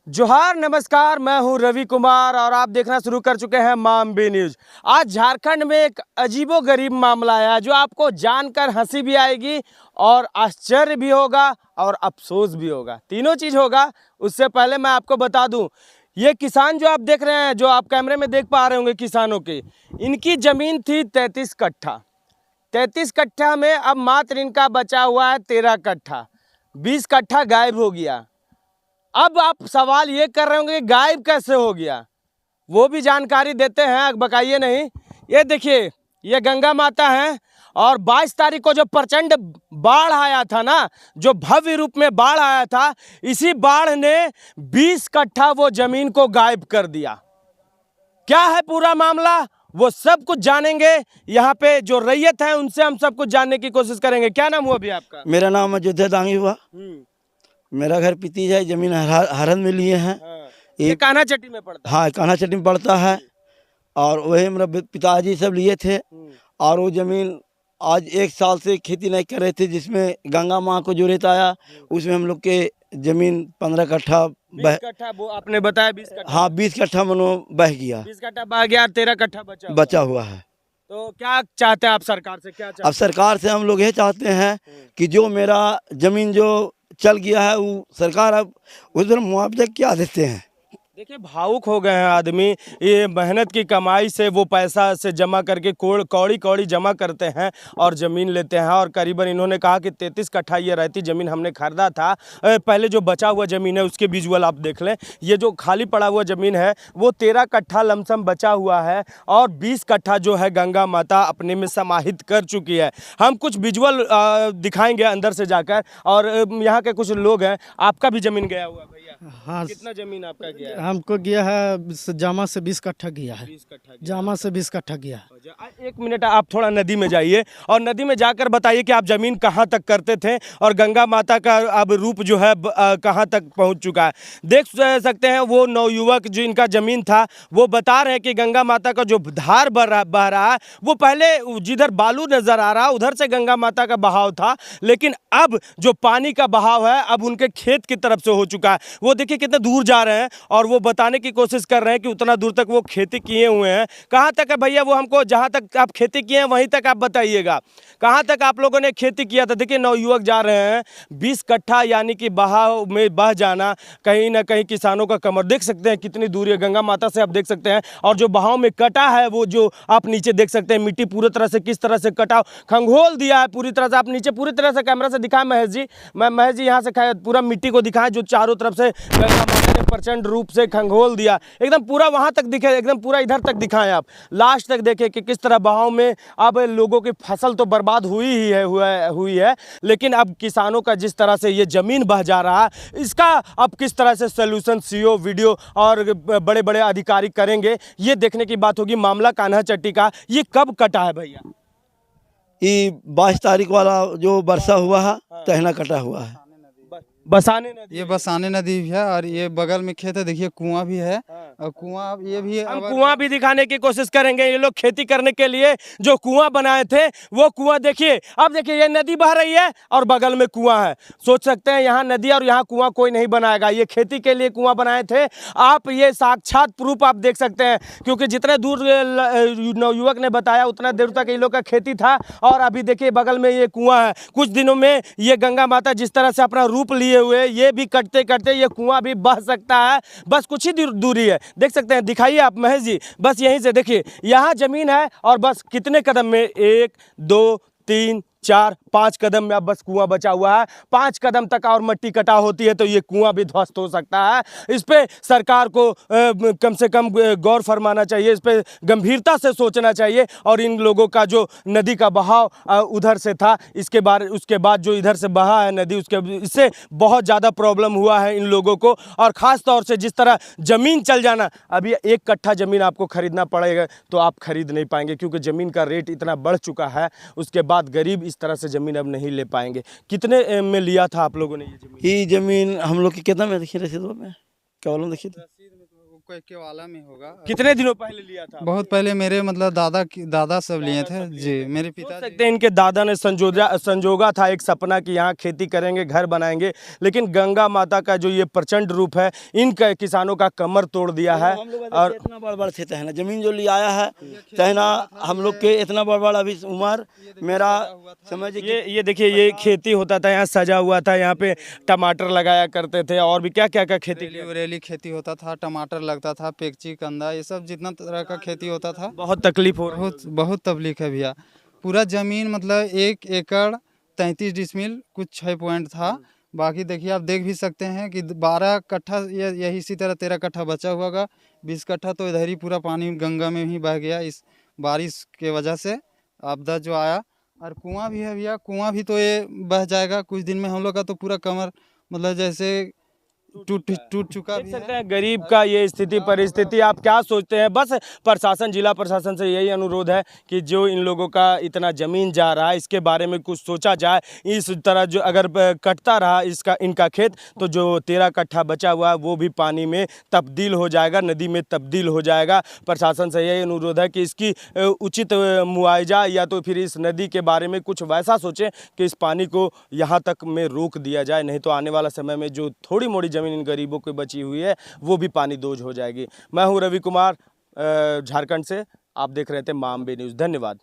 जोहार नमस्कार, मैं हूं रवि कुमार और आप देखना शुरू कर चुके हैं मामबी न्यूज। आज झारखंड में एक अजीबोगरीब मामला आया जो आपको जानकर हंसी भी आएगी और आश्चर्य भी होगा और अफसोस भी होगा, तीनों चीज होगा। उससे पहले मैं आपको बता दूं, ये किसान जो आप देख रहे हैं, जो आप कैमरे में देख पा रहे होंगे किसानों की, इनकी जमीन थी 33 कट्ठा। 33 कट्ठा में अब मात्र इनका बचा हुआ है 13 कट्ठा। 20 कट्ठा गायब हो गया। अब आप सवाल ये कर रहे होंगे कि गायब कैसे हो गया, वो भी जानकारी देते हैं, बकाइए नहीं। ये देखिए, ये गंगा माता है और 22 तारीख को जो प्रचंड बाढ़ आया था ना, जो भव्य रूप में बाढ़ आया था, इसी बाढ़ ने 20 कट्ठा वो जमीन को गायब कर दिया। क्या है पूरा मामला, वो सब कुछ जानेंगे। यहाँ पे जो रैयत है उनसे हम सब कुछ जानने की कोशिश करेंगे। क्या नाम हुआ अभी आपका? मेरा नाम अयोध्या दांगी हुआ। मेरा घर पितीज है, जमीन हरन में लिए हैं। हाँ। ये कान्हा चट्टी में पड़ता है। हाँ, कान्हा चट्टी में पड़ता है और वही मेरा पिताजी सब लिए थे। और वो जमीन आज 1 साल से खेती नहीं कर रहे थे, जिसमें गंगा माँ को जो रेत आया उसमें हम लोग के जमीन 15 कट्ठा 20 कट्ठा वो आपने बताया 20 कट्ठा। हाँ, 20 कट्ठा मनो बह गया। 20 कट्ठा बह गया, 13 कट्ठा बचा हुआ है। तो क्या चाहते हैं आप सरकार से? क्या चाहते अब सरकार से हम लोग ये चाहते हैं कि जो मेरा जमीन जो चल गया है, वो सरकार अब उधर मुआवजा क्या देते हैं। देखिए, भावुक हो गए हैं आदमी। ये मेहनत की कमाई से वो पैसा से जमा करके कौड़ी जमा करते हैं और ज़मीन लेते हैं। और करीबन इन्होंने कहा कि 33 कट्ठा ये रहती ज़मीन हमने खरीदा था। पहले जो बचा हुआ ज़मीन है उसके विजुअल आप देख लें। ये जो खाली पड़ा हुआ ज़मीन है वो 13 कट्ठा लमसम बचा हुआ है और 20 कट्ठा जो है गंगा माता अपने में समाहित कर चुकी है। हम कुछ विजुअल दिखाएंगे अंदर से जाकर। और यहाँ के कुछ लोग हैं। आपका भी ज़मीन गया हुआ भैया? हाँ, कितना ज़मीन आपका गया है? हमको गया है जामा से 20 कट्ठा गया है। 20 कट्ठा जामा से 20 कट्ठा गया है। 1 मिनट, आप थोड़ा नदी में जाइए और नदी में जाकर बताइए कि आप जमीन कहाँ तक करते थे और गंगा माता का अब रूप जो है कहाँ तक पहुँच चुका है। देख सकते हैं वो नवयुवक जो इनका जमीन था, वो बता रहे हैं कि गंगा माता का जो धार बह रहा है, वो पहले जिधर बालू नजर आ रहा उधर से गंगा माता का बहाव था, लेकिन अब जो पानी का बहाव है अब उनके खेत की तरफ से हो चुका है। वो देखिए कितने दूर जा रहे हैं और वो बताने की कोशिश कर रहे हैं कि उतना दूर तक वो खेती किए हुए हैं। कहाँ तक है भैया? वो हमको जहाँ तक आप खेती किए हैं वहीं तक आप बताइएगा, कहाँ तक आप लोगों ने खेती किया था। देखिए, नवयुवक जा रहे हैं। 20 कट्ठा यानी कि बहाव में बह जाना, कहीं ना कहीं किसानों का कमर देख सकते हैं कितनी दूरी है गंगा माता से, आप देख सकते हैं। और जो बहाव में कटा है वो जो आप नीचे देख सकते हैं, मिट्टी पूरी तरह से किस तरह से कटा खंगोल दिया है पूरी तरह से। आप नीचे पूरी तरह से कैमरा से दिखाएं महेश जी, महेश जी यहाँ से पूरा मिट्टी को दिखाएं जो चारों तरफ से गंगा माता ने प्रचंड रूप से खंगोल दिया। एकदम पूरा वहां तक दिखे, एकदम पूरा इधर तक दिखाएं आप, लास्ट तक देखें कि किस तरह बहाव में अब लोगों की फसल तो बर्बाद हुई है, लेकिन अब किसानों का जिस तरह से ये जमीन बह जा रहा है, इसका अब किस तरह से सोल्यूशन सीओ वीडियो और बड़े बड़े अधिकारी करेंगे, ये देखने की बात होगी। मामला कान्हा चट्टी का, ये कब कटा है भैया? ये 22 तारीख वाला जो वर्षा हुआ है, तहना कटा हुआ है। बसाने नदी, ये बसाने नदी भी है और ये बगल में खेत है। देखिए कुआं भी है और कुआं ये भी है। हम कुआं भी दिखाने की कोशिश करेंगे। ये लोग खेती करने के लिए जो कुआं बनाए थे वो कुआं देखिए। अब देखिए, ये नदी बह रही है और बगल में कुआं है। सोच सकते हैं यहाँ नदी और यहाँ कुआं कोई नहीं बनाएगा। ये खेती के लिए कुआं बनाए थे। आप ये साक्षात प्रूफ आप देख सकते हैं, क्योंकि जितने दूर नवयुवक ने बताया उतना देर तक इन लोग का खेती था। और अभी देखिए बगल में ये कुआं है। कुछ दिनों में ये गंगा माता जिस तरह से अपना रूप लिए हुए, ये भी कटते कटते ये कुआं भी बह सकता है। बस कुछ ही दूरी है, देख सकते हैं। दिखाइए आप महेश जी, बस यहीं से देखिए, यहाँ जमीन है और बस कितने कदम में, 1 2 3 4 5 कदम में अब बस कुआं बचा हुआ है। 5 कदम तक और मट्टी कटाव होती है तो ये कुआं भी ध्वस्त हो सकता है। इस पे सरकार को कम से कम गौर फरमाना चाहिए, इस पे गंभीरता से सोचना चाहिए। और इन लोगों का जो नदी का बहाव उधर से था, उसके बाद जो इधर से बहा है नदी, इससे बहुत ज़्यादा प्रॉब्लम हुआ है इन लोगों को। और ख़ास तौर से जिस तरह ज़मीन चल जाना, अभी 1 कट्ठा ज़मीन आपको खरीदना पड़ेगा तो आप खरीद नहीं पाएंगे, क्योंकि ज़मीन का रेट इतना बढ़ चुका है। उसके बाद गरीब इस तरह से ज़मीन अब नहीं ले पाएंगे। कितने में लिया था आप लोगों ने ये ज़मीन? ये ज़मीन हम लोग के कितना में देखिए, रसीदों में क्या बोलूँ, देखिए कोई के वाला में होगा। कितने दिनों पहले लिया था? बहुत पहले मेरे मतलब दादा सब लिए थे जी। मेरे सोच पिता सकते हैं इनके दादा ने संजोगा था एक सपना कि यहाँ खेती करेंगे, घर बनाएंगे, लेकिन गंगा माता का जो ये प्रचंड रूप है इन किसानों का कमर तोड़ दिया है। हम लोग और इतना बड़ थे तहना जमीन जो लिया आया है तहना हम लोग के इतना बड़ अभी उम्र मेरा समझ ये देखिए ये खेती होता था, यहाँ सजा हुआ था, यहाँ पे टमाटर लगाया करते थे और भी क्या क्या क्या खेती रेली उरेली खेती होता था, टमाटर लगता था, पेक्ची, कंदा, ये सब जितना तरह का खेती होता था। बहुत तकलीफ हो रही है। बहुत तकलीफ है भैया। पूरा जमीन मतलब 1 एकड़ 33 डिसमिल कुछ 6 पॉइंट था। बाकी देखिए आप देख भी सकते हैं कि 12 कट्ठा यही इसी तरह 13 कट्ठा बचा हुआ होगा। 20 कट्ठा तो इधर ही पूरा पानी गंगा में ही बह गया इस बारिश के वजह से, आपदा जो आया। और कुआं भी है भैया, कुआं भी तो ये बह जाएगा कुछ दिन में। हम लोग का तो पूरा कमर मतलब जैसे टूट चुका देख भी सकते है। हैं गरीब का ये स्थिति परिस्थिति। आप क्या सोचते हैं? बस प्रशासन, जिला प्रशासन से यही अनुरोध है कि जो इन लोगों का इतना जमीन जा रहा है इसके बारे में कुछ सोचा जाए। इस तरह जो अगर कटता रहा इनका खेत तो जो 13 कट्ठा बचा हुआ है वो भी पानी में तब्दील हो जाएगा, नदी में तब्दील हो जाएगा। प्रशासन से यही अनुरोध है कि इसकी उचित मुआवजा या तो फिर इस नदी के बारे में कुछ वैसा सोचें कि इस पानी को यहाँ तक में रोक दिया जाए, नहीं तो आने वाला समय में जो थोड़ी मोड़ी ज़मीन इन गरीबों की बची हुई है वो भी पानी दोज हो जाएगी। मैं हूं रवि कुमार, झारखंड से। आप देख रहे थे मामबे न्यूज़। धन्यवाद।